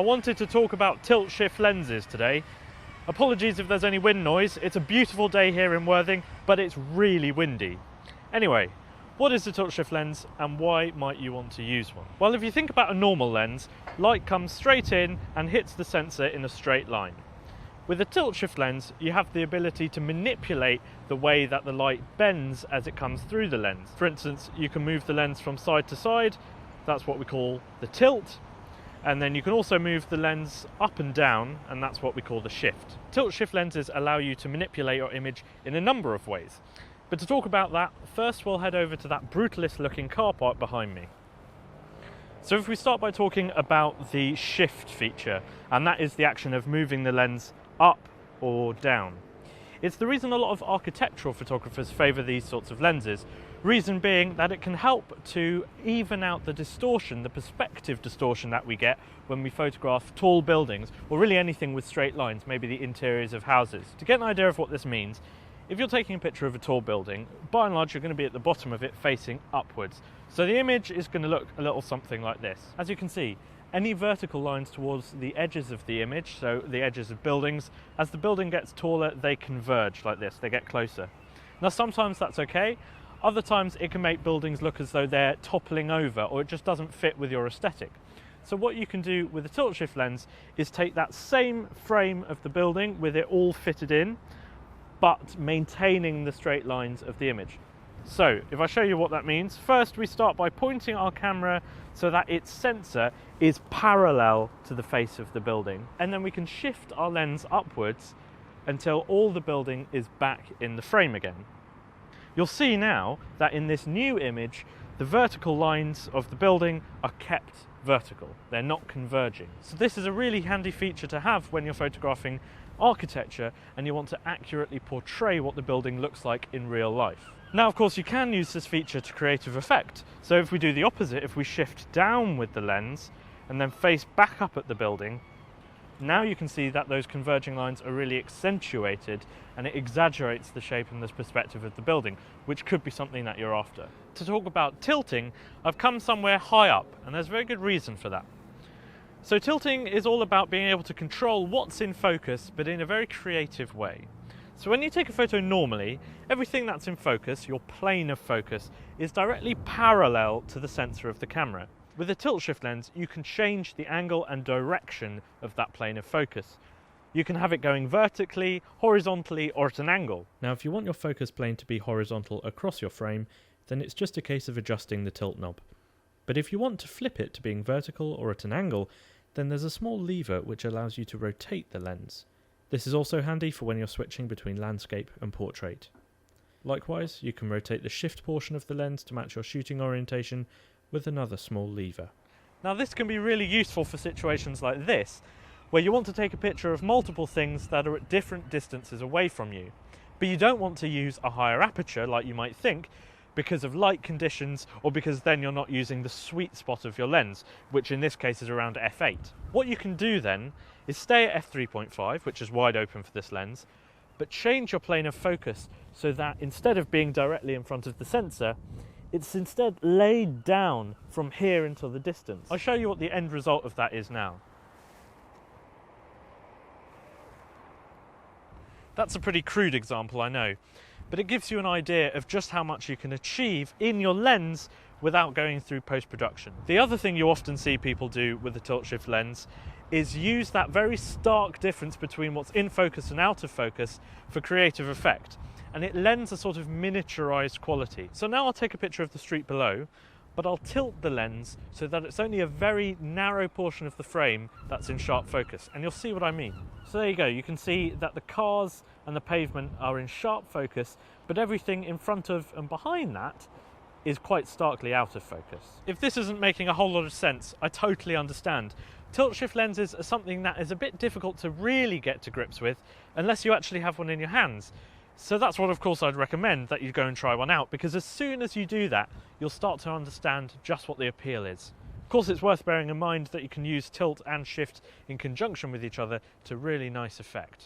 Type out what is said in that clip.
I wanted to talk about tilt-shift lenses today. Apologies if there's any wind noise. It's a beautiful day here in Worthing, but it's really windy. Anyway, what is the tilt-shift lens and why might you want to use one? Well, if you think about a normal lens, light comes straight in and hits the sensor in a straight line. With a tilt-shift lens, you have the ability to manipulate the way that the light bends as it comes through the lens. For instance, you can move the lens from side to side. That's what we call the tilt. And then you can also move the lens up and down, and that's what we call the shift. Tilt-shift lenses allow you to manipulate your image in a number of ways. But to talk about that, first we'll head over to that brutalist looking car park behind me. So if we start by talking about the shift feature, and that is the action of moving the lens up or down. It's the reason a lot of architectural photographers favour these sorts of lenses. Reason being that it can help to even out the distortion, the perspective distortion that we get when we photograph tall buildings, or really anything with straight lines, maybe the interiors of houses. To get an idea of what this means, if you're taking a picture of a tall building, by and large you're going to be at the bottom of it facing upwards. So the image is going to look a little something like this. As you can see, any vertical lines towards the edges of the image, so the edges of buildings, as the building gets taller, they converge like this, they get closer. Now sometimes that's okay. Other times it can make buildings look as though they're toppling over, or it just doesn't fit with your aesthetic. So what you can do with a tilt-shift lens is take that same frame of the building with it all fitted in, but maintaining the straight lines of the image. So if I show you what that means, first we start by pointing our camera so that its sensor is parallel to the face of the building, and then we can shift our lens upwards until all the building is back in the frame again. You'll see now that in this new image, the vertical lines of the building are kept vertical. They're not converging. So this is a really handy feature to have when you're photographing architecture and you want to accurately portray what the building looks like in real life. Now, of course, you can use this feature to creative effect. So if we do the opposite, if we shift down with the lens and then face back up at the building, now you can see that those converging lines are really accentuated and it exaggerates the shape and the perspective of the building, which could be something that you're after. To talk about tilting, I've come somewhere high up, and there's a very good reason for that. So tilting is all about being able to control what's in focus, but in a very creative way. So when you take a photo normally, everything that's in focus, your plane of focus, is directly parallel to the sensor of the camera. With a tilt-shift lens, you can change the angle and direction of that plane of focus. You can have it going vertically, horizontally, or at an angle. Now, if you want your focus plane to be horizontal across your frame, then it's just a case of adjusting the tilt knob. But if you want to flip it to being vertical or at an angle, then there's a small lever which allows you to rotate the lens. This is also handy for when you're switching between landscape and portrait. Likewise, you can rotate the shift portion of the lens to match your shooting orientation with another small lever. Now this can be really useful for situations like this, where you want to take a picture of multiple things that are at different distances away from you, but you don't want to use a higher aperture like you might think because of light conditions, or because then you're not using the sweet spot of your lens, which in this case is around f8. What you can do then is stay at f3.5, which is wide open for this lens, but change your plane of focus so that instead of being directly in front of the sensor, it's instead laid down from here into the distance. I'll show you what the end result of that is now. That's a pretty crude example, I know, but it gives you an idea of just how much you can achieve in your lens without going through post-production. The other thing you often see people do with the tilt-shift lens is use that very stark difference between what's in focus and out of focus for creative effect. And it lends a sort of miniaturized quality. So now I'll take a picture of the street below, but I'll tilt the lens so that it's only a very narrow portion of the frame that's in sharp focus, and you'll see what I mean. So there you go, you can see that the cars and the pavement are in sharp focus, but everything in front of and behind that is quite starkly out of focus. If this isn't making a whole lot of sense, I totally understand. Tilt-shift lenses are something that is a bit difficult to really get to grips with unless you actually have one in your hands. So that's what, of course, I'd recommend that you go and try one out, because as soon as you do that, you'll start to understand just what the appeal is. Of course, it's worth bearing in mind that you can use tilt and shift in conjunction with each other to really nice effect.